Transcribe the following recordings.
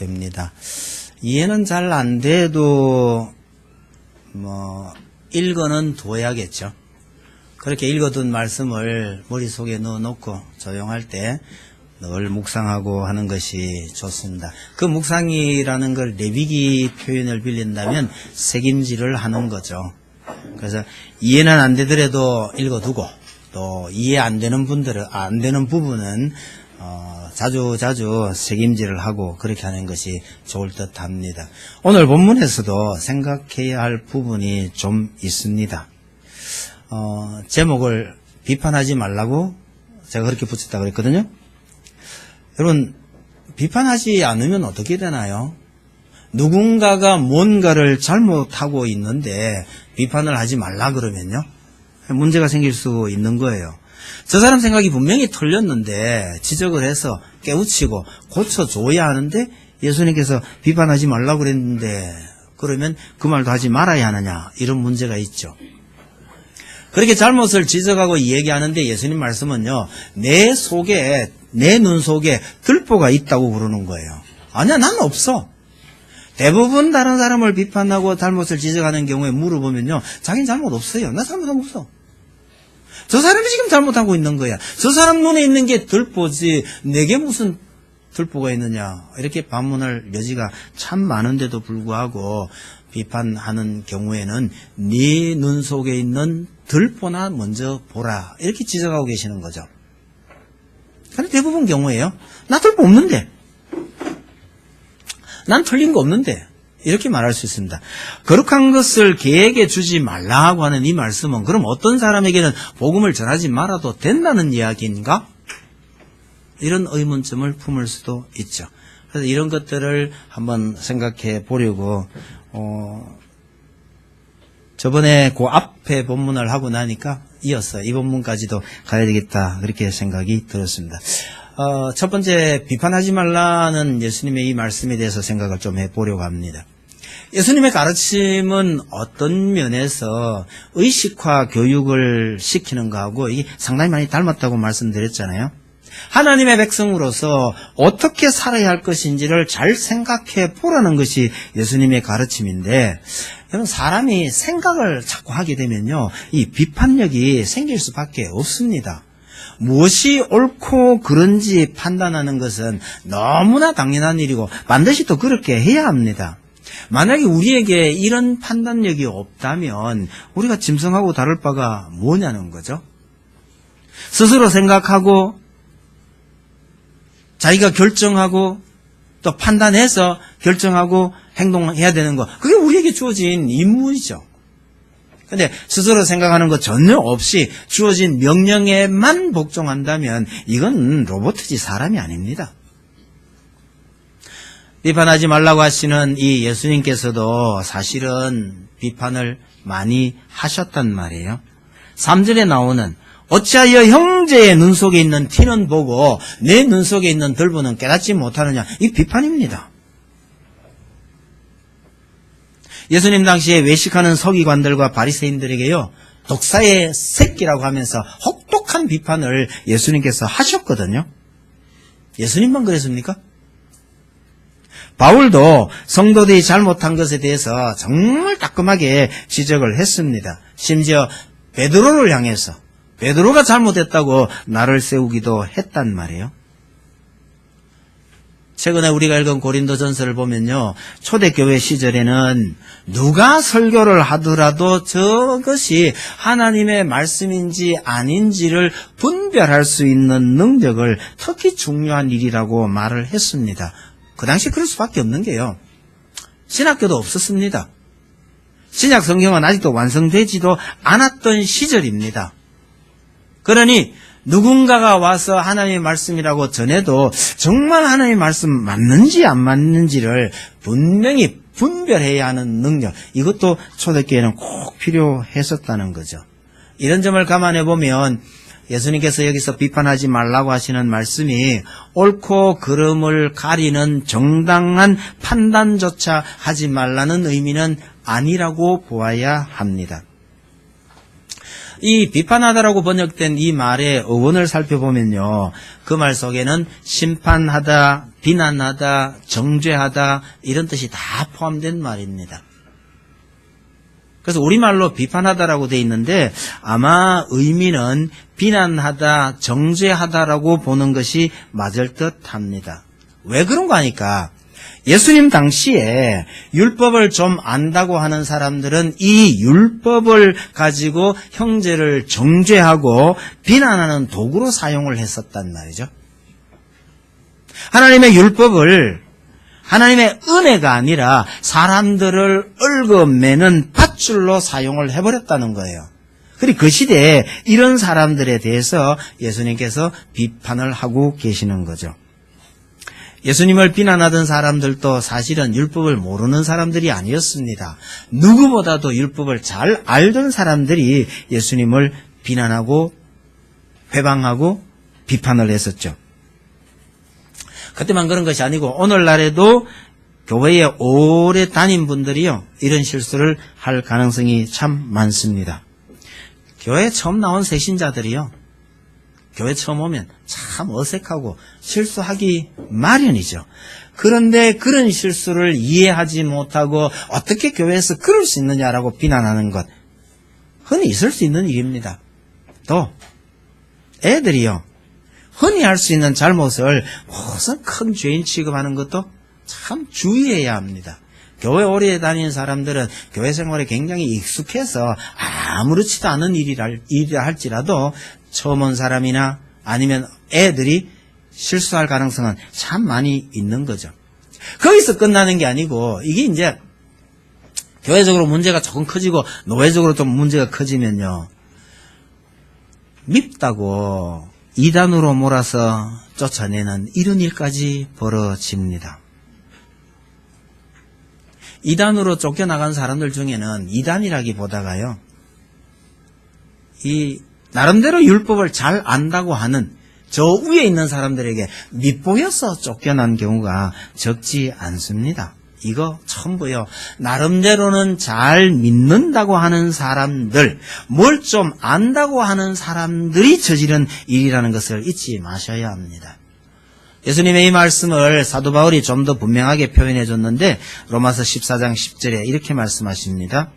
됩니다. 이해는 잘 안 돼도 읽어는 둬야겠죠. 그렇게 읽어둔 말씀을 머릿속에 넣어놓고 조용할 때 늘 묵상하고 하는 것이 좋습니다. 그 묵상이라는 걸 레위기 표현을 빌린다면 새김질을 하는 거죠. 그래서 이해는 안 되더라도 읽어두고 또 이해 안 되는 부분은 자주 새김질을 하고 그렇게 하는 것이 좋을 듯 합니다. 오늘 본문에서도 생각해야 할 부분이 좀 있습니다. 제목을 비판하지 말라고 제가 그렇게 붙였다고 그랬거든요. 여러분, 비판하지 않으면 어떻게 되나요? 누군가가 뭔가를 잘못하고 있는데 비판을 하지 말라 그러면요, 문제가 생길 수 있는 거예요. 저 사람 생각이 분명히 틀렸는데 지적을 해서 깨우치고 고쳐줘야 하는데 예수님께서 비판하지 말라고 그랬는데 그러면 그 말도 하지 말아야 하느냐, 이런 문제가 있죠. 그렇게 잘못을 지적하고 얘기하는데 예수님 말씀은요, 내 눈 속에 들보가 있다고 그러는 거예요. 아니야, 난 없어. 대부분 다른 사람을 비판하고 잘못을 지적하는 경우에 물어보면요, 자기는 잘못 없어요. 나 잘못한 거 없어. 저 사람이 지금 잘못하고 있는 거야. 저 사람 눈에 있는 게 들보지 내게 무슨 들보가 있느냐, 이렇게 반문할 여지가 참 많은데도 불구하고 비판하는 경우에는 네 눈 속에 있는 들보나 먼저 보라, 이렇게 지적하고 계시는 거죠. 근데 대부분 경우에요, 나 들보 없는데, 난 틀린 거 없는데, 이렇게 말할 수 있습니다. 거룩한 것을 개에게 주지 말라고 하는 이 말씀은 그럼 어떤 사람에게는 복음을 전하지 말아도 된다는 이야기인가? 이런 의문점을 품을 수도 있죠. 그래서 이런 것들을 한번 생각해 보려고 저번에 그 앞에 본문을 하고 나니까 이어서 이 본문까지도 가야 되겠다, 그렇게 생각이 들었습니다. 첫 번째, 비판하지 말라는 예수님의 이 말씀에 대해서 생각을 좀 해보려고 합니다. 예수님의 가르침은 어떤 면에서 의식화 교육을 시키는 거하고 이게 상당히 많이 닮았다고 말씀드렸잖아요. 하나님의 백성으로서 어떻게 살아야 할 것인지를 잘 생각해 보라는 것이 예수님의 가르침인데, 여러분, 사람이 생각을 자꾸 하게 되면요, 이 비판력이 생길 수밖에 없습니다. 무엇이 옳고 그른지 판단하는 것은 너무나 당연한 일이고 반드시 또 그렇게 해야 합니다. 만약에 우리에게 이런 판단력이 없다면 우리가 짐승하고 다를 바가 뭐냐는 거죠. 스스로 생각하고 자기가 결정하고 또 판단해서 결정하고 행동해야 되는 거, 그게 우리에게 주어진 임무이죠. 근데 스스로 생각하는 것 전혀 없이 주어진 명령에만 복종한다면 이건 로봇이지 사람이 아닙니다. 비판하지 말라고 하시는 이 예수님께서도 사실은 비판을 많이 하셨단 말이에요. 3절에 나오는 어찌하여 형제의 눈 속에 있는 티는 보고 내 눈 속에 있는 들보는 깨닫지 못하느냐, 이 비판입니다. 예수님 당시에 외식하는 서기관들과 바리새인들에게요, 독사의 새끼라고 하면서 혹독한 비판을 예수님께서 하셨거든요. 예수님만 그랬습니까? 바울도 성도들이 잘못한 것에 대해서 정말 따끔하게 지적을 했습니다. 심지어 베드로를 향해서 베드로가 잘못했다고 나를 세우기도 했단 말이에요. 최근에 우리가 읽은 고린도전서를 보면요, 초대교회 시절에는 누가 설교를 하더라도 저것이 하나님의 말씀인지 아닌지를 분별할 수 있는 능력을 특히 중요한 일이라고 말을 했습니다. 그 당시 그럴 수밖에 없는 게요, 신학교도 없었습니다. 신약 성경은 아직도 완성되지도 않았던 시절입니다. 그러니 누군가가 와서 하나님의 말씀이라고 전해도 정말 하나님의 말씀 맞는지 안 맞는지를 분명히 분별해야 하는 능력, 이것도 초대교회는 꼭 필요했었다는 거죠. 이런 점을 감안해 보면 예수님께서 여기서 비판하지 말라고 하시는 말씀이 옳고 그름을 가리는 정당한 판단조차 하지 말라는 의미는 아니라고 보아야 합니다. 이 비판하다라고 번역된 이 말의 어원을 살펴보면요. 그 말 속에는 심판하다, 비난하다, 정죄하다 이런 뜻이 다 포함된 말입니다. 그래서 우리말로 비판하다라고 돼 있는데 아마 의미는 비난하다, 정죄하다라고 보는 것이 맞을 듯합니다. 왜 그런 거 하니까 예수님 당시에 율법을 좀 안다고 하는 사람들은 이 율법을 가지고 형제를 정죄하고 비난하는 도구로 사용을 했었단 말이죠. 하나님의 율법을 하나님의 은혜가 아니라 사람들을 얽어매는 밧줄로 사용을 해버렸다는 거예요. 그리고 그 시대에 이런 사람들에 대해서 예수님께서 비판을 하고 계시는 거죠. 예수님을 비난하던 사람들도 사실은 율법을 모르는 사람들이 아니었습니다. 누구보다도 율법을 잘 알던 사람들이 예수님을 비난하고 회방하고 비판을 했었죠. 그때만 그런 것이 아니고 오늘날에도 교회에 오래 다닌 분들이요 이런 실수를 할 가능성이 참 많습니다. 교회에 처음 나온 새신자들이요 교회 처음 오면 참 어색하고 실수하기 마련이죠. 그런데 그런 실수를 이해하지 못하고 어떻게 교회에서 그럴 수 있느냐라고 비난하는 것 흔히 있을 수 있는 일입니다. 또 애들이요 흔히 할 수 있는 잘못을 무슨 큰 죄인 취급하는 것도 참 주의해야 합니다. 교회 오래 다니는 사람들은 교회 생활에 굉장히 익숙해서 아무렇지도 않은 일이라 할지라도 처음 온 사람이나 아니면 애들이 실수할 가능성은 참 많이 있는 거죠. 거기서 끝나는 게 아니고 이게 이제 교회적으로 문제가 조금 커지고 노회적으로 좀 문제가 커지면요. 밉다고 이단으로 몰아서 쫓아내는 이런 일까지 벌어집니다. 이단으로 쫓겨나간 사람들 중에는 이단이라기보다가요. 이 나름대로 율법을 잘 안다고 하는 저 위에 있는 사람들에게 밉보여서 쫓겨난 경우가 적지 않습니다. 이거 전부요. 나름대로는 잘 믿는다고 하는 사람들, 뭘 좀 안다고 하는 사람들이 저지른 일이라는 것을 잊지 마셔야 합니다. 예수님의 이 말씀을 사도 바울이 좀 더 분명하게 표현해 줬는데 로마서 14장 10절에 이렇게 말씀하십니다.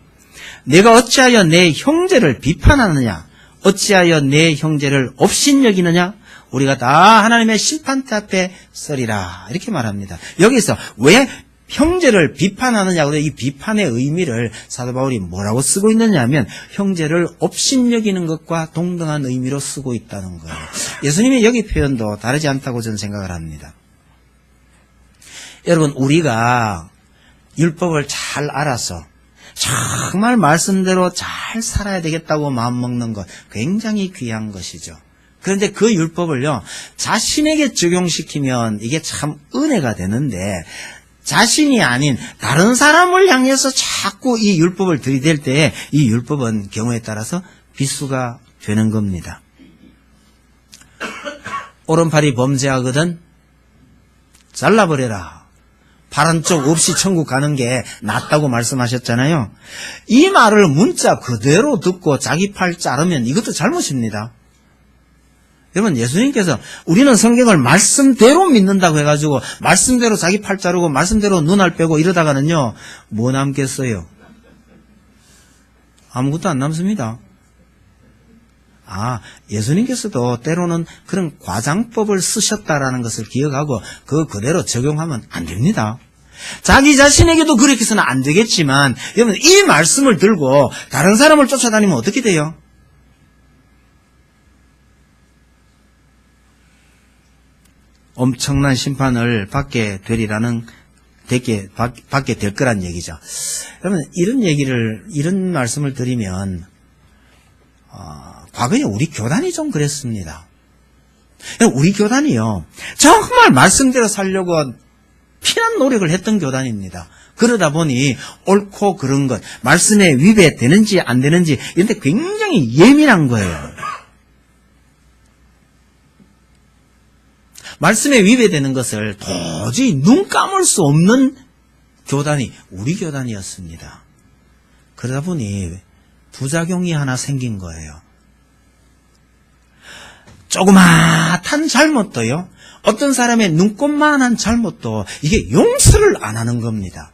내가 어찌하여 내 형제를 비판하느냐? 어찌하여 내 형제를 업신여기느냐? 우리가 다 하나님의 심판대 앞에 서리라. 이렇게 말합니다. 여기서 왜 형제를 비판하느냐? 이 비판의 의미를 사도 바울이 뭐라고 쓰고 있느냐 하면 형제를 업신여기는 것과 동등한 의미로 쓰고 있다는 거예요. 예수님의 여기 표현도 다르지 않다고 저는 생각을 합니다. 여러분 우리가 율법을 잘 알아서 정말 말씀대로 잘 살아야 되겠다고 마음먹는 것 굉장히 귀한 것이죠. 그런데 그 율법을요 자신에게 적용시키면 이게 참 은혜가 되는데 자신이 아닌 다른 사람을 향해서 자꾸 이 율법을 들이댈 때 이 율법은 경우에 따라서 비수가 되는 겁니다. 오른팔이 범죄하거든 잘라버려라. 파란 쪽 없이 천국 가는 게 낫다고 말씀하셨잖아요. 이 말을 문자 그대로 듣고 자기 팔 자르면 이것도 잘못입니다. 여러분 예수님께서 우리는 성경을 말씀대로 믿는다고 해가지고 말씀대로 자기 팔 자르고 말씀대로 눈알 빼고 이러다가는요 뭐 남겠어요? 아무것도 안 남습니다. 예수님께서도 때로는 그런 과장법을 쓰셨다라는 것을 기억하고 그 그대로 적용하면 안 됩니다. 자기 자신에게도 그렇게 해서는 안 되겠지만 여러분 이 말씀을 들고 다른 사람을 쫓아다니면 어떻게 돼요? 엄청난 심판을 받게 될 거란 얘기죠. 여러분, 이런 말씀을 드리면, 과거에 우리 교단이 좀 그랬습니다. 우리 교단이요, 정말 말씀대로 살려고 피난 노력을 했던 교단입니다. 그러다 보니 옳고 그른 것, 말씀에 위배되는지 안 되는지 이런 데 굉장히 예민한 거예요. 말씀에 위배되는 것을 도저히 눈 감을 수 없는 교단이 우리 교단이었습니다. 그러다 보니 부작용이 하나 생긴 거예요. 조그마한 잘못도요, 어떤 사람의 눈꼽만한 잘못도 이게 용서를 안 하는 겁니다.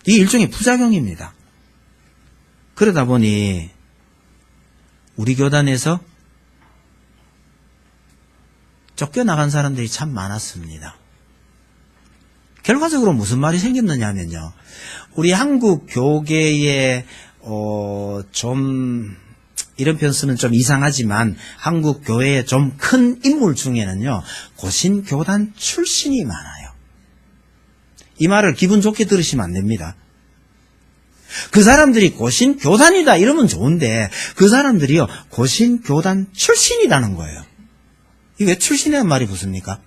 이게 일종의 부작용입니다. 그러다 보니 우리 교단에서 쫓겨나간 사람들이 참 많았습니다. 결과적으로 무슨 말이 생겼느냐면요, 우리 한국 교계에 좀 이런 표현 쓰면 좀 이상하지만 한국 교회의 좀 큰 인물 중에는요, 고신교단 출신이 많아요. 이 말을 기분 좋게 들으시면 안 됩니다. 그 사람들이 고신교단이다 이러면 좋은데 그 사람들이요, 고신교단 출신이라는 거예요. 이게 왜 출신이라는 말이 붙습니까?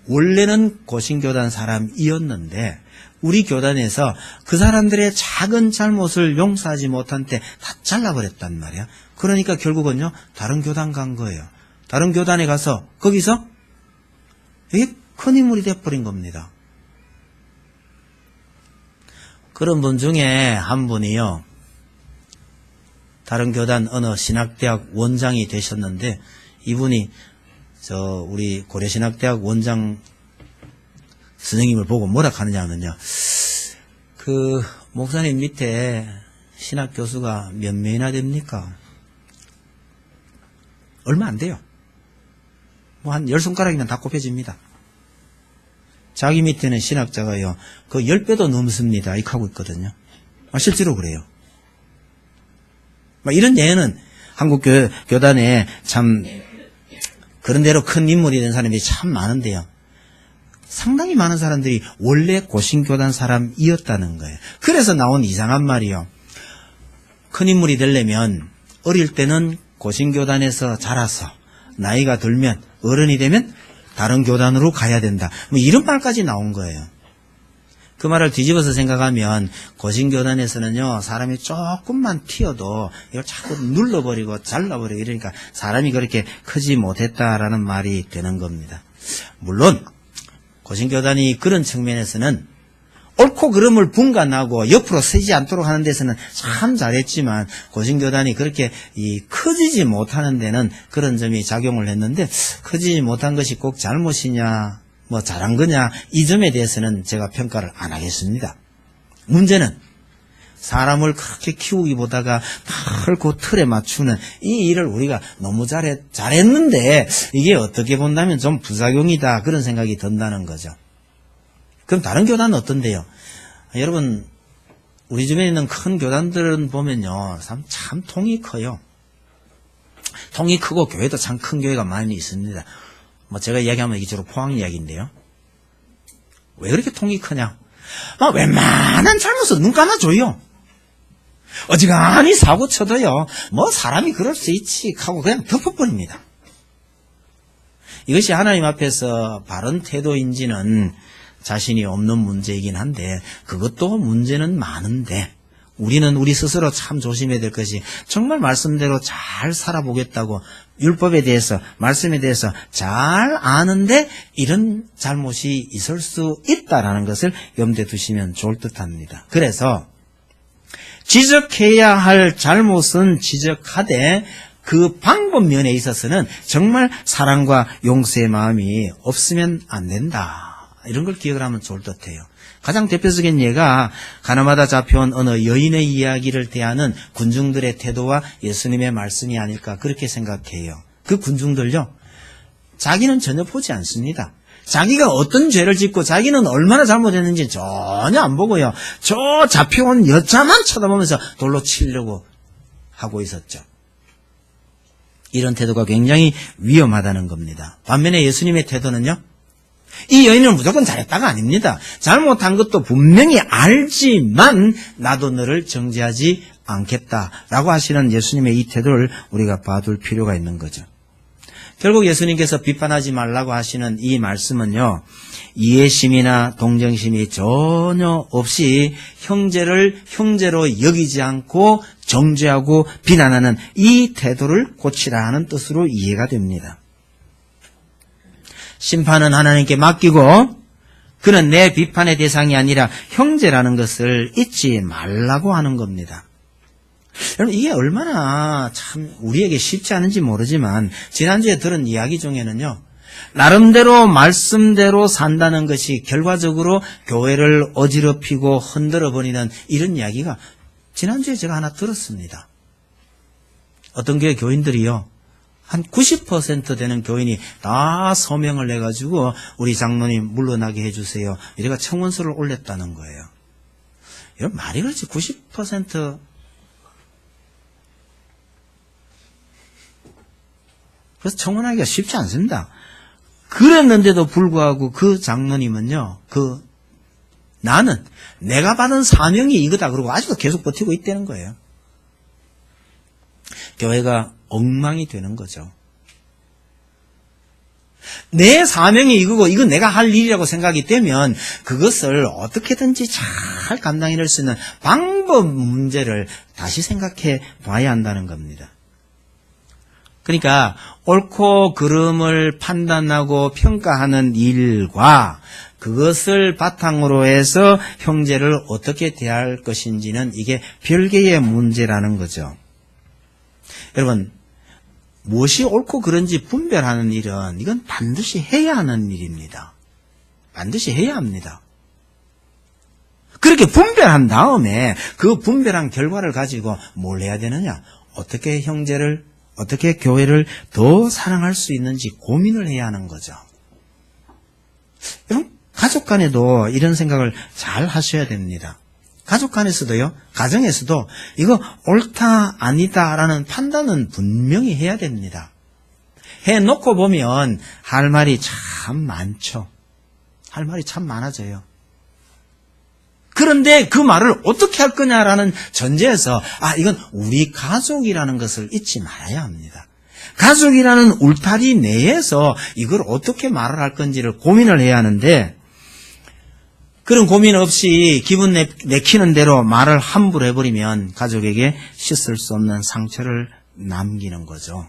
원래는 고신교단 사람이었는데 우리 교단에서 그 사람들의 작은 잘못을 용서하지 못한 때 다 잘라버렸단 말이야. 그러니까 결국은요, 다른 교단 간 거예요. 다른 교단에 가서 거기서 이게 큰 인물이 돼버린 겁니다. 그런 분 중에 한 분이요, 다른 교단 어느 신학대학 원장이 되셨는데, 이분이 우리 고려신학대학 원장 선생님을 보고 뭐라 하느냐면요, 그 목사님 밑에 신학 교수가 몇 명이나 됩니까? 얼마 안 돼요. 뭐 한 10손가락이면 다 꼽혀집니다. 자기 밑에는 신학자가요, 그 10배도 넘습니다. 이렇게 하고 있거든요. 실제로 그래요. 이런 예는 한국 교단에 참 그런 대로 큰 인물이 된 사람이 참 많은데요, 상당히 많은 사람들이 원래 고신교단 사람이었다는 거예요. 그래서 나온 이상한 말이요, 큰 인물이 되려면 어릴 때는 고신교단에서 자라서 나이가 들면, 어른이 되면 다른 교단으로 가야 된다, 뭐 이런 말까지 나온 거예요. 그 말을 뒤집어서 생각하면 고신교단에서는요, 사람이 조금만 튀어도 이걸 자꾸 눌러버리고 잘라버리고 이러니까 사람이 그렇게 크지 못했다라는 말이 되는 겁니다. 물론 고신교단이 그런 측면에서는 옳고 그름을 분간하고 옆으로 서지 않도록 하는 데서는 참 잘했지만, 고신교단이 그렇게 커지지 못하는 데는 그런 점이 작용을 했는데, 커지지 못한 것이 꼭 잘못이냐 뭐 잘한 거냐, 이 점에 대해서는 제가 평가를 안 하겠습니다. 문제는 사람을 그렇게 키우기보다가 그 틀에 맞추는 이 일을 우리가 너무 잘했는데 이게 어떻게 본다면 좀 부작용이다, 그런 생각이 든다는 거죠. 그럼 다른 교단은 어떤데요? 여러분, 우리 주변에 있는 큰 교단들은 보면요, 참 통이 커요. 통이 크고 교회도 참 큰 교회가 많이 있습니다. 뭐 제가 이야기하면 이게 주로 포항 이야기인데요. 왜 그렇게 통이 크냐? 웬만한 잘못은 눈 감아줘요. 어지간히 사고 쳐도요, 뭐 사람이 그럴 수 있지 하고 그냥 덮어버립니다. 이것이 하나님 앞에서 바른 태도인지는 자신이 없는 문제이긴 한데, 그것도 문제는 많은데, 우리는 우리 스스로 참 조심해야 될 것이, 정말 말씀대로 잘 살아보겠다고 율법에 대해서, 말씀에 대해서 잘 아는데 이런 잘못이 있을 수 있다라는 것을 염두에 두시면 좋을 듯합니다. 그래서 지적해야 할 잘못은 지적하되 그 방법 면에 있어서는 정말 사랑과 용서의 마음이 없으면 안 된다, 이런 걸 기억을 하면 좋을 듯해요. 가장 대표적인 예가 가나마다 잡혀온 어느 여인의 이야기를 대하는 군중들의 태도와 예수님의 말씀이 아닐까, 그렇게 생각해요. 그 군중들요, 자기는 전혀 보지 않습니다. 자기가 어떤 죄를 짓고 자기는 얼마나 잘못했는지 전혀 안 보고요, 저 잡혀온 여자만 쳐다보면서 돌로 치려고 하고 있었죠. 이런 태도가 굉장히 위험하다는 겁니다. 반면에 예수님의 태도는요, 이 여인은 무조건 잘했다가 아닙니다. 잘못한 것도 분명히 알지만 나도 너를 정죄하지 않겠다라고 하시는 예수님의 이 태도를 우리가 봐둘 필요가 있는 거죠. 결국 예수님께서 비판하지 말라고 하시는 이 말씀은요, 이해심이나 동정심이 전혀 없이 형제를 형제로 여기지 않고 정죄하고 비난하는 이 태도를 고치라 하는 뜻으로 이해가 됩니다. 심판은 하나님께 맡기고 그는 내 비판의 대상이 아니라 형제라는 것을 잊지 말라고 하는 겁니다. 여러분, 이게 얼마나 참 우리에게 쉽지 않은지 모르지만 지난주에 들은 이야기 중에는요, 나름대로 말씀대로 산다는 것이 결과적으로 교회를 어지럽히고 흔들어버리는 이런 이야기가 지난주에 제가 하나 들었습니다. 어떤 교회 교인들이요, 한 90% 되는 교인이 다 서명을 해가지고 우리 장로님 물러나게 해주세요, 이래가 청원서를 올렸다는 거예요. 여러분, 말이 그렇지 90% 그래서 청원하기가 쉽지 않습니다. 그랬는데도 불구하고 그 장로님은요, 나는 내가 받은 사명이 이거다 그러고 아직도 계속 버티고 있다는 거예요. 교회가 엉망이 되는 거죠. 내 사명이 이거고 이건 내가 할 일이라고 생각이 되면 그것을 어떻게든지 잘 감당해낼 수 있는 방법 문제를 다시 생각해 봐야 한다는 겁니다. 그러니까 옳고 그름을 판단하고 평가하는 일과 그것을 바탕으로 해서 형제를 어떻게 대할 것인지는 이게 별개의 문제라는 거죠. 여러분, 무엇이 옳고 그른지 분별하는 일은 이건 반드시 해야 하는 일입니다. 반드시 해야 합니다. 그렇게 분별한 다음에 그 분별한 결과를 가지고 뭘 해야 되느냐? 어떻게 어떻게 교회를 더 사랑할 수 있는지 고민을 해야 하는 거죠. 여러분, 가족 간에도 이런 생각을 잘 하셔야 됩니다. 가족 간에서도요, 가정에서도 이거 옳다 아니다라는 판단은 분명히 해야 됩니다. 해놓고 보면 할 말이 참 많죠. 할 말이 참 많아져요. 그런데 그 말을 어떻게 할 거냐라는 전제에서 이건 우리 가족이라는 것을 잊지 말아야 합니다. 가족이라는 울타리 내에서 이걸 어떻게 말을 할 건지를 고민을 해야 하는데, 그런 고민 없이 기분 내키는 대로 말을 함부로 해버리면 가족에게 씻을 수 없는 상처를 남기는 거죠.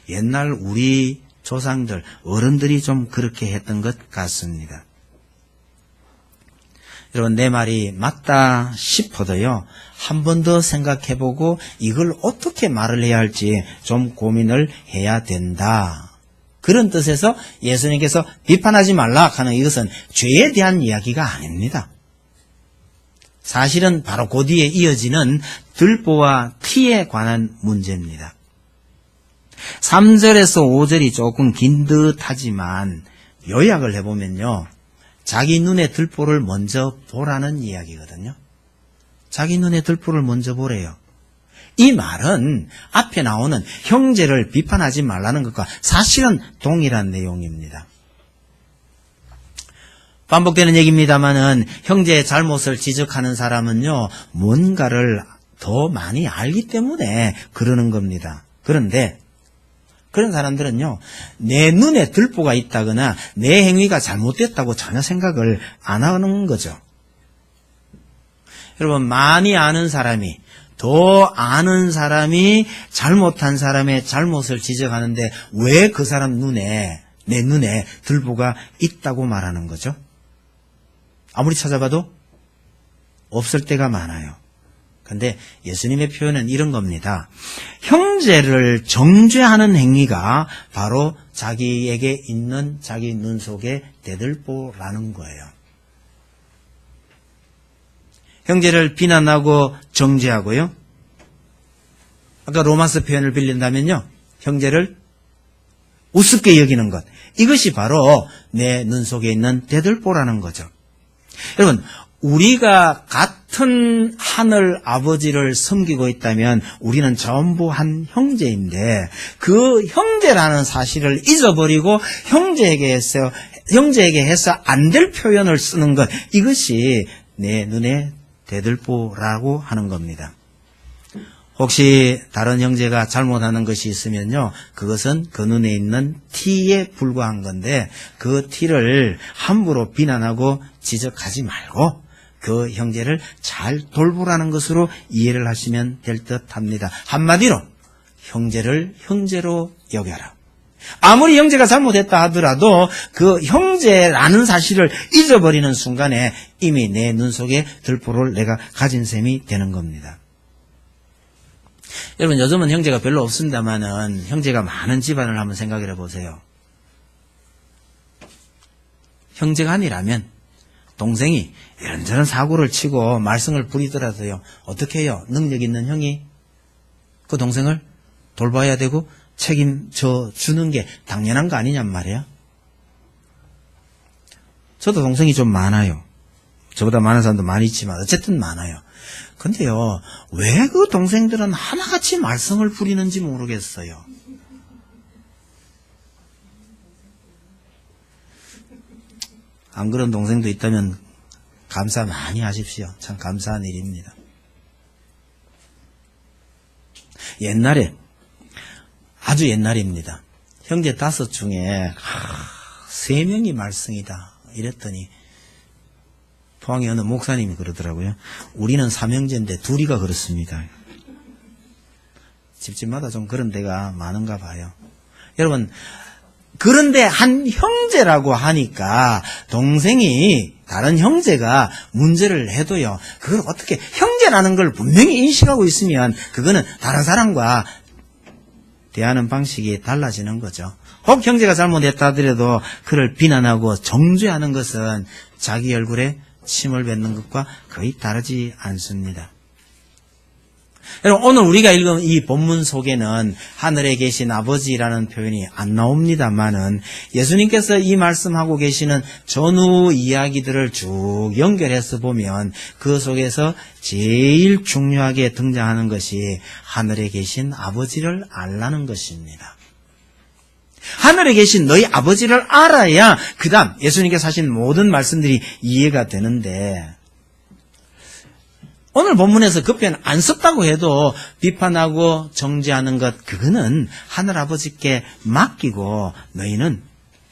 옛날 우리 조상들, 어른들이 좀 그렇게 했던 것 같습니다. 여러분, 내 말이 맞다 싶어도요, 한 번 더 생각해보고 이걸 어떻게 말을 해야 할지 좀 고민을 해야 된다. 그런 뜻에서 예수님께서 비판하지 말라 하는 이것은 죄에 대한 이야기가 아닙니다. 사실은 바로 그 뒤에 이어지는 들보와 티에 관한 문제입니다. 3절에서 5절이 조금 긴 듯하지만 요약을 해보면요, 자기 눈에 들보를 먼저 보라는 이야기거든요. 자기 눈에 들보를 먼저 보래요. 이 말은 앞에 나오는 형제를 비판하지 말라는 것과 사실은 동일한 내용입니다. 반복되는 얘기입니다만은 형제의 잘못을 지적하는 사람은요, 뭔가를 더 많이 알기 때문에 그러는 겁니다. 그런데 그런 사람들은요, 내 눈에 들보가 있다거나 내 행위가 잘못됐다고 전혀 생각을 안 하는 거죠. 여러분, 많이 아는 사람이, 더 아는 사람이 잘못한 사람의 잘못을 지적하는데 왜 그 사람 내 눈에 들보가 있다고 말하는 거죠? 아무리 찾아봐도 없을 때가 많아요. 그런데 예수님의 표현은 이런 겁니다. 형제를 정죄하는 행위가 바로 자기에게 있는 자기 눈 속에 대들보라는 거예요. 형제를 비난하고 정죄하고요, 아까 로마서 표현을 빌린다면요, 형제를 우습게 여기는 것, 이것이 바로 내 눈 속에 있는 대들보라는 거죠. 여러분, 우리가 같은 하늘 아버지를 섬기고 있다면 우리는 전부 한 형제인데, 그 형제라는 사실을 잊어버리고 형제에게 해서 안 될 표현을 쓰는 것, 이것이 내 눈에 대들보라고 하는 겁니다. 혹시 다른 형제가 잘못하는 것이 있으면요, 그것은 그 눈에 있는 티에 불과한 건데, 그 티를 함부로 비난하고 지적하지 말고 그 형제를 잘 돌보라는 것으로 이해를 하시면 될 듯합니다. 한마디로 형제를 형제로 여겨라. 아무리 형제가 잘못했다 하더라도 그 형제라는 사실을 잊어버리는 순간에 이미 내 눈 속에 들보를 내가 가진 셈이 되는 겁니다. 여러분, 요즘은 형제가 별로 없습니다만은 형제가 많은 집안을 한번 생각해 보세요. 형제가 아니라면 동생이 이런저런 사고를 치고 말썽을 부리더라도요, 어떻게 해요? 능력 있는 형이 그 동생을 돌봐야 되고 책임져 주는 게 당연한 거 아니냔 말이에요. 저도 동생이 좀 많아요. 저보다 많은 사람도 많이 있지만 어쨌든 많아요. 근데요, 왜 그 동생들은 하나같이 말썽을 부리는지 모르겠어요. 안 그런 동생도 있다면 감사 많이 하십시오. 참 감사한 일입니다. 옛날에, 아주 옛날입니다. 형제 5 중에 3명이 말썽이다 이랬더니 포항의 어느 목사님이 그러더라고요. 우리는 3형제인데 2이가 그렇습니다. 집집마다 좀 그런 데가 많은가 봐요. 여러분, 그런데 한 형제라고 하니까 동생이, 다른 형제가 문제를 해도요, 그걸 어떻게, 형제라는 걸 분명히 인식하고 있으면 그거는 다른 사람과 대하는 방식이 달라지는 거죠. 혹 형제가 잘못했다 하더라도 그를 비난하고 정죄하는 것은 자기 얼굴에 침을 뱉는 것과 거의 다르지 않습니다. 여러분, 오늘 우리가 읽은 이 본문 속에는 하늘에 계신 아버지라는 표현이 안 나옵니다만은 예수님께서 이 말씀하고 계시는 전후 이야기들을 쭉 연결해서 보면 그 속에서 제일 중요하게 등장하는 것이 하늘에 계신 아버지를 알라는 것입니다. 하늘에 계신 너희 아버지를 알아야 그 다음 예수님께서 하신 모든 말씀들이 이해가 되는데, 오늘 본문에서 그 표현 안 썼다고 해도 비판하고 정죄하는 것, 그거는 하늘아버지께 맡기고 너희는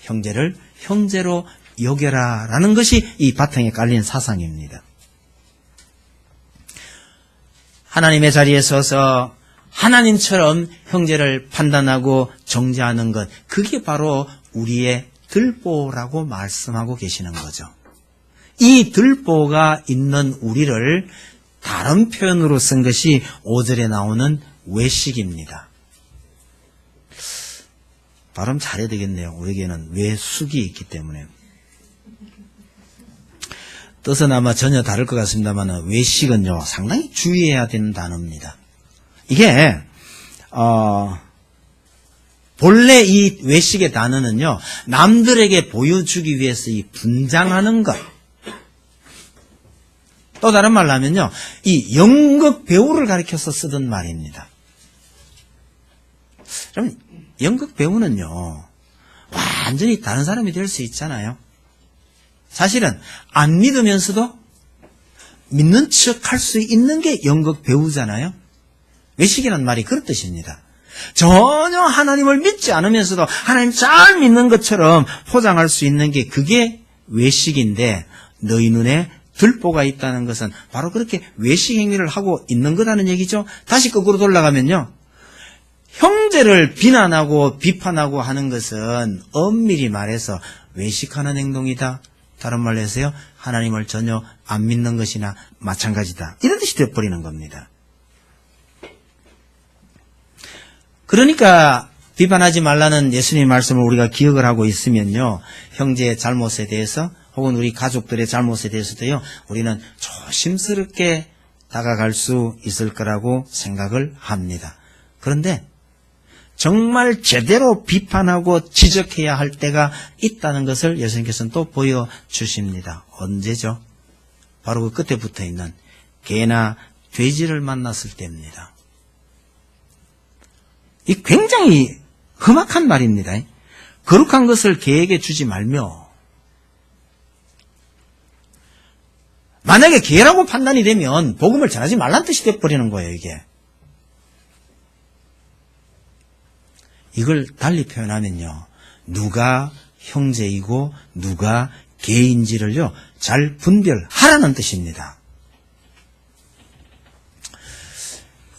형제를 형제로 여겨라 라는 것이 이 바탕에 깔린 사상입니다. 하나님의 자리에 서서 하나님처럼 형제를 판단하고 정죄하는 것, 그게 바로 우리의 들보라고 말씀하고 계시는 거죠. 이 들보가 있는 우리를 다른 표현으로 쓴 것이 5절에 나오는 외식입니다. 발음 잘해야 되겠네요. 우리에게는 외숙이 있기 때문에. 뜻은 아마 전혀 다를 것 같습니다만 외식은요, 상당히 주의해야 되는 단어입니다. 이게 본래 이 외식의 단어는요, 남들에게 보여주기 위해서 이 분장하는 것, 또 다른 말로 하면요, 이 연극 배우를 가리켜서 쓰던 말입니다. 그럼 연극 배우는요, 완전히 다른 사람이 될 수 있잖아요. 사실은 안 믿으면서도 믿는 척 할 수 있는 게 연극 배우잖아요. 외식이라는 말이 그런 뜻입니다. 전혀 하나님을 믿지 않으면서도 하나님 잘 믿는 것처럼 포장할 수 있는 게 그게 외식인데, 너희 눈에 들보가 있다는 것은 바로 그렇게 외식 행위를 하고 있는 거라는 얘기죠. 다시 거꾸로 돌아가면요, 형제를 비난하고 비판하고 하는 것은 엄밀히 말해서 외식하는 행동이다. 다른 말로 해서요, 하나님을 전혀 안 믿는 것이나 마찬가지다, 이런 뜻이 되어버리는 겁니다. 그러니까 비판하지 말라는 예수님의 말씀을 우리가 기억을 하고 있으면요, 형제의 잘못에 대해서 혹은 우리 가족들의 잘못에 대해서도요, 우리는 조심스럽게 다가갈 수 있을 거라고 생각을 합니다. 그런데 정말 제대로 비판하고 지적해야 할 때가 있다는 것을 예수님께서는 또 보여주십니다. 언제죠? 바로 그 끝에 붙어있는 개나 돼지를 만났을 때입니다. 이 굉장히 험악한 말입니다. 거룩한 것을 개에게 주지 말며, 만약에 개라고 판단이 되면 복음을 전하지 말란 뜻이 되어버리는 거예요, 이게. 이걸 달리 표현하면요, 누가 형제이고 누가 개인지를요, 잘 분별하라는 뜻입니다.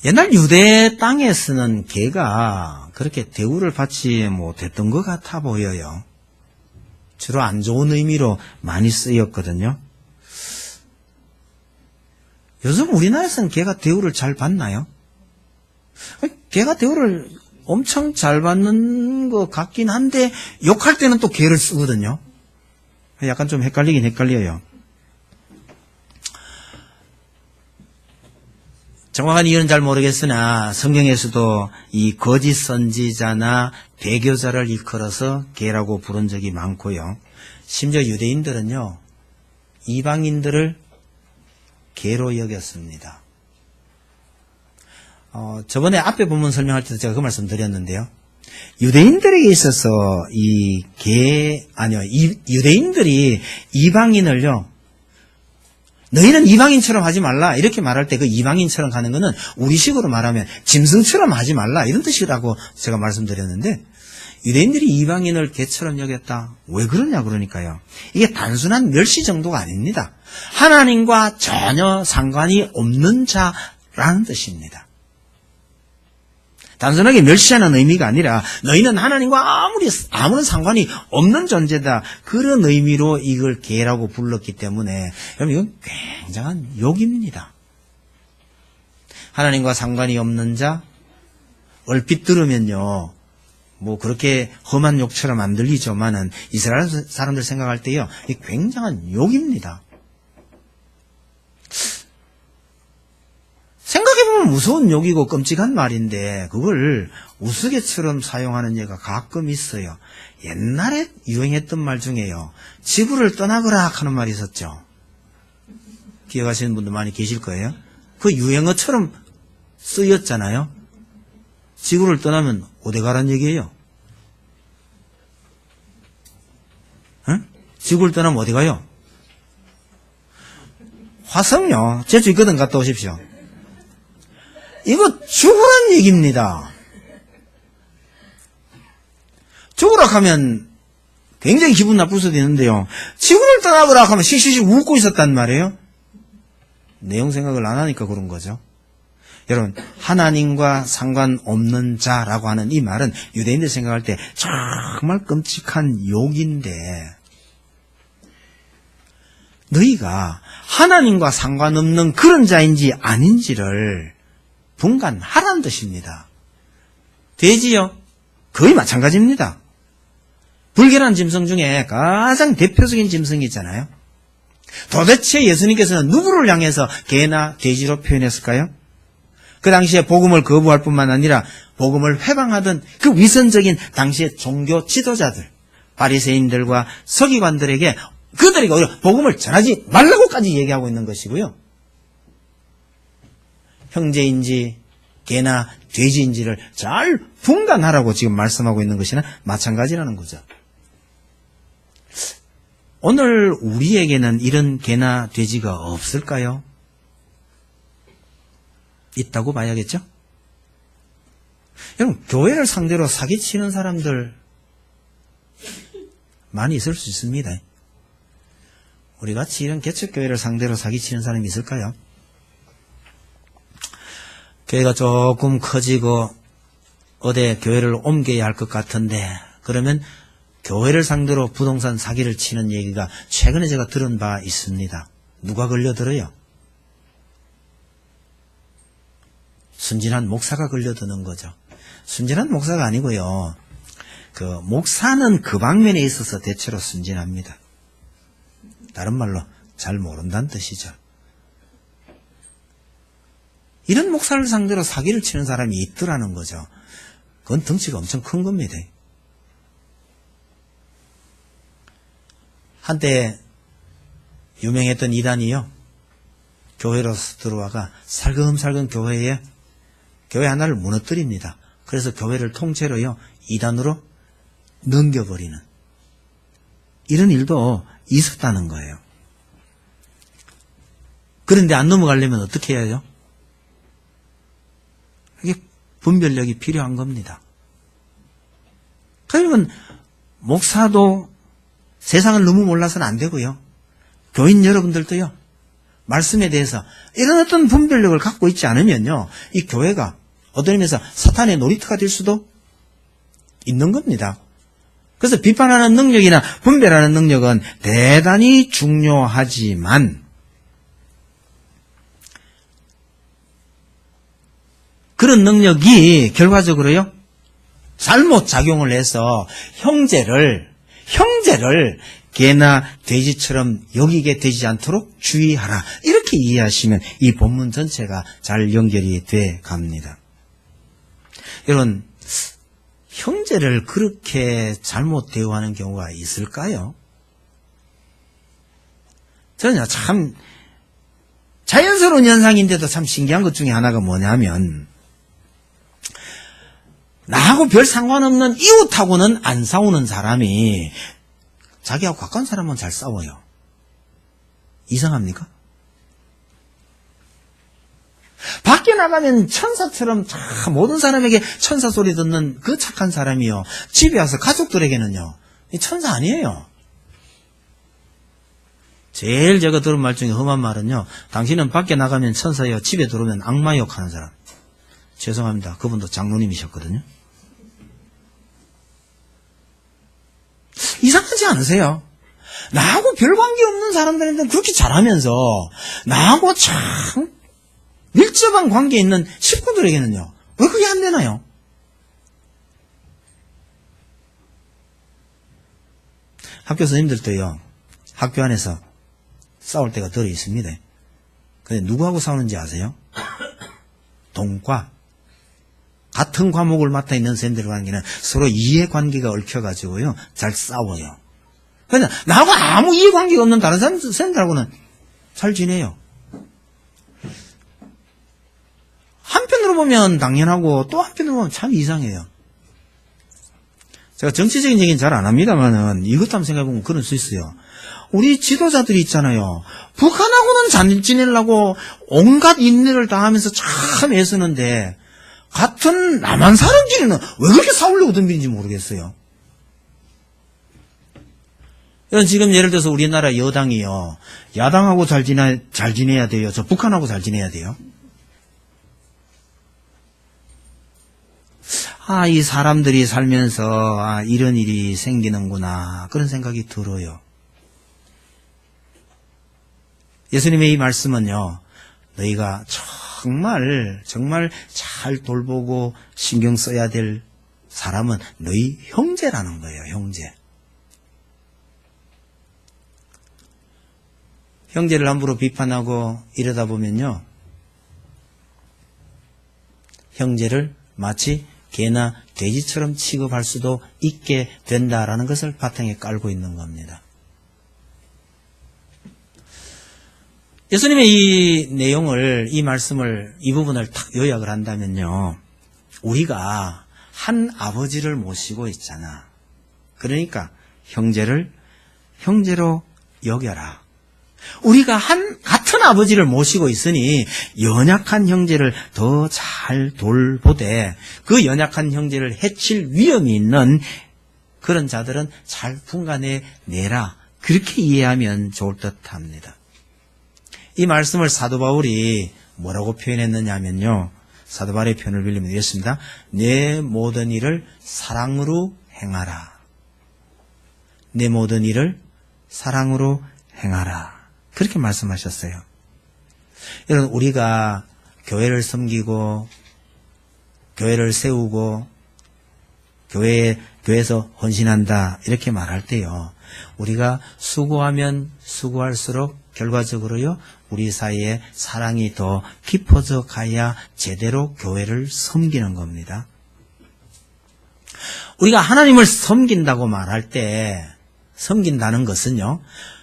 옛날 유대 땅에서는 개가 그렇게 대우를 받지 못했던 것 같아 보여요. 주로 안 좋은 의미로 많이 쓰였거든요. 요즘 우리나라에서는 개가 대우를 잘 받나요? 개가 대우를 엄청 잘 받는 것 같긴 한데 욕할 때는 또 개를 쓰거든요. 약간 좀 헷갈리긴 헷갈려요. 정확한 이유는 잘 모르겠으나 성경에서도 이 거짓 선지자나 배교자를 일컬어서 개라고 부른 적이 많고요. 심지어 유대인들은요, 이방인들을 개로 여겼습니다. 저번에 앞에 본문 설명할 때도 제가 그 말씀 드렸는데요. 유대인들에게 있어서 유대인들이 이방인을요, 너희는 이방인처럼 하지 말라 이렇게 말할 때 그 이방인처럼 하는 거는 우리식으로 말하면 짐승처럼 하지 말라 이런 뜻이라고 제가 말씀드렸는데, 유대인들이 이방인을 개처럼 여겼다. 왜 그러냐 그러니까요. 이게 단순한 멸시 정도가 아닙니다. 하나님과 전혀 상관이 없는 자라는 뜻입니다. 단순하게 멸시하는 의미가 아니라 너희는 하나님과 아무런 상관이 없는 존재다. 그런 의미로 이걸 개라고 불렀기 때문에 여러분 이건 굉장한 욕입니다. 하나님과 상관이 없는 자, 얼핏 들으면요, 뭐 그렇게 험한 욕처럼 안 들리지만은 이스라엘 사람들 생각할 때요, 이게 굉장한 욕입니다. 생각해보면 무서운 욕이고 끔찍한 말인데 그걸 우스개처럼 사용하는 예가 가끔 있어요. 옛날에 유행했던 말 중에요, 지구를 떠나거라 하는 말이 있었죠. 기억하시는 분도 많이 계실 거예요. 그 유행어처럼 쓰였잖아요. 지구를 떠나면 어디 가란 얘기예요? 응? 지구를 떠나면 어디 가요? 화성요. 제주 있거든, 갔다 오십시오. 이거 죽으란 얘기입니다. 죽으라 하면 굉장히 기분 나쁠 수도 있는데요, 지구를 떠나보라 하면 씩씩씩 웃고 있었단 말이에요. 내용 생각을 안 하니까 그런 거죠. 여러분, 하나님과 상관없는 자라고 하는 이 말은 유대인들 생각할 때 정말 끔찍한 욕인데, 너희가 하나님과 상관없는 그런 자인지 아닌지를 분간하라는 뜻입니다. 돼지요? 거의 마찬가지입니다. 불결한 짐승 중에 가장 대표적인 짐승이 있잖아요. 도대체 예수님께서는 누구를 향해서 개나 돼지로 표현했을까요? 그 당시에 복음을 거부할 뿐만 아니라 복음을 회방하던 그 위선적인 당시의 종교 지도자들, 바리새인들과 서기관들에게 그들에게 오히려 복음을 전하지 말라고까지 얘기하고 있는 것이고요. 형제인지 개나 돼지인지를 잘 분간하라고 지금 말씀하고 있는 것이나 마찬가지라는 거죠. 오늘 우리에게는 이런 개나 돼지가 없을까요? 있다고 봐야겠죠? 여러분, 교회를 상대로 사기치는 사람들 많이 있을 수 있습니다. 우리 같이 이런 개척교회를 상대로 사기치는 사람이 있을까요? 교회가 조금 커지고 어디 교회를 옮겨야 할 것 같은데, 그러면 교회를 상대로 부동산 사기를 치는 얘기가 최근에 제가 들은 바 있습니다. 누가 걸려들어요? 순진한 목사가 걸려드는 거죠. 순진한 목사가 아니고요, 그 목사는 그 방면에 있어서 대체로 순진합니다. 다른 말로 잘 모른다는 뜻이죠. 이런 목사를 상대로 사기를 치는 사람이 있더라는 거죠. 그건 덩치가 엄청 큰 겁니다. 한때 유명했던 이단이요, 교회로 들어와가 살금살금 교회 하나를 무너뜨립니다. 그래서 교회를 통째로요, 이단으로 넘겨버리는 이런 일도 있었다는 거예요. 그런데 안 넘어가려면 어떻게 해야 해요? 이게 분별력이 필요한 겁니다. 그러면 목사도 세상을 너무 몰라서는 안 되고요, 교인 여러분들도요, 말씀에 대해서 이런 어떤 분별력을 갖고 있지 않으면요, 이 교회가 어떤 의미에서 사탄의 놀이터가 될 수도 있는 겁니다. 그래서 비판하는 능력이나 분별하는 능력은 대단히 중요하지만 그런 능력이 결과적으로요, 잘못 작용을 해서 형제를 개나 돼지처럼 여기게 되지 않도록 주의하라. 이렇게 이해하시면 이 본문 전체가 잘 연결이 돼 갑니다. 여러분, 형제를 그렇게 잘못 대우하는 경우가 있을까요? 저는 참 자연스러운 현상인데도 참 신기한 것 중에 하나가 뭐냐면, 나하고 별 상관없는 이웃하고는 안 싸우는 사람이 자기하고 가까운 사람은 잘 싸워요. 이상합니까? 밖에 나가면 천사처럼 참 모든 사람에게 천사 소리 듣는 그 착한 사람이요, 집에 와서 가족들에게는요, 천사 아니에요. 제일 제가 들은 말 중에 험한 말은요, 당신은 밖에 나가면 천사요, 집에 들어오면 악마 욕하는 사람. 죄송합니다. 그분도 장로님이셨거든요. 이상하지 않으세요? 나하고 별 관계없는 사람들한테는 그렇게 잘하면서 나하고 참 밀접한 관계에 있는 식구들에게는요, 왜 그게 안 되나요? 학교 선생님들도요, 학교 안에서 싸울 때가 덜 있습니다. 근데 누구하고 싸우는지 아세요? 동과 같은 과목을 맡아 있는 선생님들 관계는 서로 이해관계가 얽혀가지고요, 잘 싸워요. 그냥 나하고 아무 이해관계가 없는 다른 선생님들하고는 잘 지내요. 한편으로 보면 당연하고 또 한편으로 보면 참 이상해요. 제가 정치적인 얘기는 잘 안 합니다만은 이것도 한번 생각해보면 그럴 수 있어요. 우리 지도자들이 있잖아요. 북한하고는 잘 지내려고 온갖 인내를 다하면서 참 애쓰는데 같은 남한 사람끼리는 왜 그렇게 싸우려고 덤비는지 모르겠어요. 지금 예를 들어서 우리나라 여당이요, 야당하고 잘 지내야 돼요? 저 북한하고 잘 지내야 돼요? 이 사람들이 살면서 이런 일이 생기는구나, 그런 생각이 들어요. 예수님의 이 말씀은요, 너희가 정말 잘 돌보고 신경 써야 될 사람은 너희 형제라는 거예요. 형제. 형제를 함부로 비판하고 이러다 보면요, 형제를 마치 개나 돼지처럼 취급할 수도 있게 된다라는 것을 바탕에 깔고 있는 겁니다. 예수님의 이 내용을, 이 말씀을, 이 부분을 딱 요약을 한다면요, 우리가 한 아버지를 모시고 있잖아. 그러니까 형제를 형제로 여겨라. 우리가 같은 아버지를 모시고 있으니 연약한 형제를 더 잘 돌보되 그 연약한 형제를 해칠 위험이 있는 그런 자들은 잘 분간해 내라. 그렇게 이해하면 좋을 듯 합니다. 이 말씀을 사도 바울이 뭐라고 표현했느냐 하면요, 사도 바울의 표현을 빌리면 이렇습니다. 내 모든 일을 사랑으로 행하라. 내 모든 일을 사랑으로 행하라. 그렇게 말씀하셨어요. 여러분, 우리가 교회를 섬기고 교회를 세우고 교회에서 헌신한다 이렇게 말할 때요, 우리가 수고하면 수고할수록 결과적으로요, 우리 사이에 사랑이 더 깊어져 가야 제대로 교회를 섬기는 겁니다. 우리가 하나님을 섬긴다고 말할 때, 섬긴다는 것은요,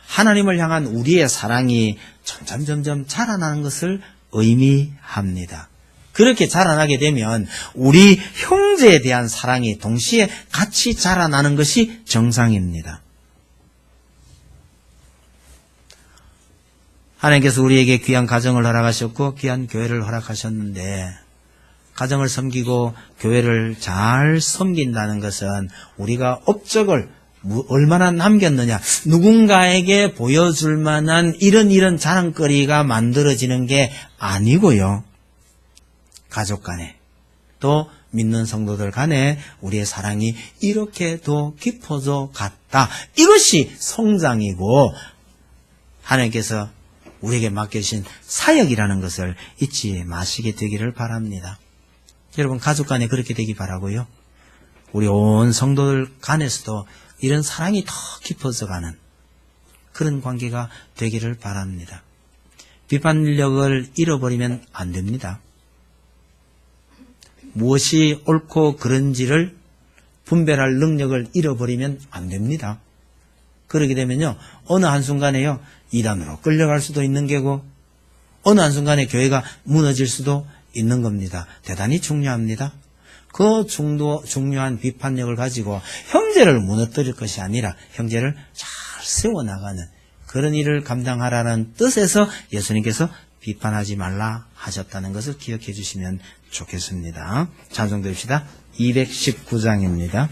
하나님을 향한 우리의 사랑이 점점 자라나는 것을 의미합니다. 그렇게 자라나게 되면 우리 형제에 대한 사랑이 동시에 같이 자라나는 것이 정상입니다. 하나님께서 우리에게 귀한 가정을 허락하셨고 귀한 교회를 허락하셨는데, 가정을 섬기고 교회를 잘 섬긴다는 것은 우리가 업적을 얼마나 남겼느냐, 누군가에게 보여줄 만한 이런 자랑거리가 만들어지는 게 아니고요, 가족 간에 또 믿는 성도들 간에 우리의 사랑이 이렇게 더 깊어져 갔다, 이것이 성장이고 하나님께서 우리에게 맡겨주신 사역이라는 것을 잊지 마시게 되기를 바랍니다. 여러분 가족 간에 그렇게 되기 바라고요. 우리 온 성도들 간에서도 이런 사랑이 더 깊어져 가는 그런 관계가 되기를 바랍니다. 비판력을 잃어버리면 안 됩니다. 무엇이 옳고 그른지를 분별할 능력을 잃어버리면 안 됩니다. 그러게 되면요, 어느 한순간에요, 이단으로 끌려갈 수도 있는 게고, 어느 한순간에 교회가 무너질 수도 있는 겁니다. 대단히 중요합니다. 그 중요한 비판력을 가지고 형제를 무너뜨릴 것이 아니라 형제를 잘 세워나가는 그런 일을 감당하라는 뜻에서 예수님께서 비판하지 말라 하셨다는 것을 기억해 주시면 좋겠습니다. 찬송드립시다. 219장입니다.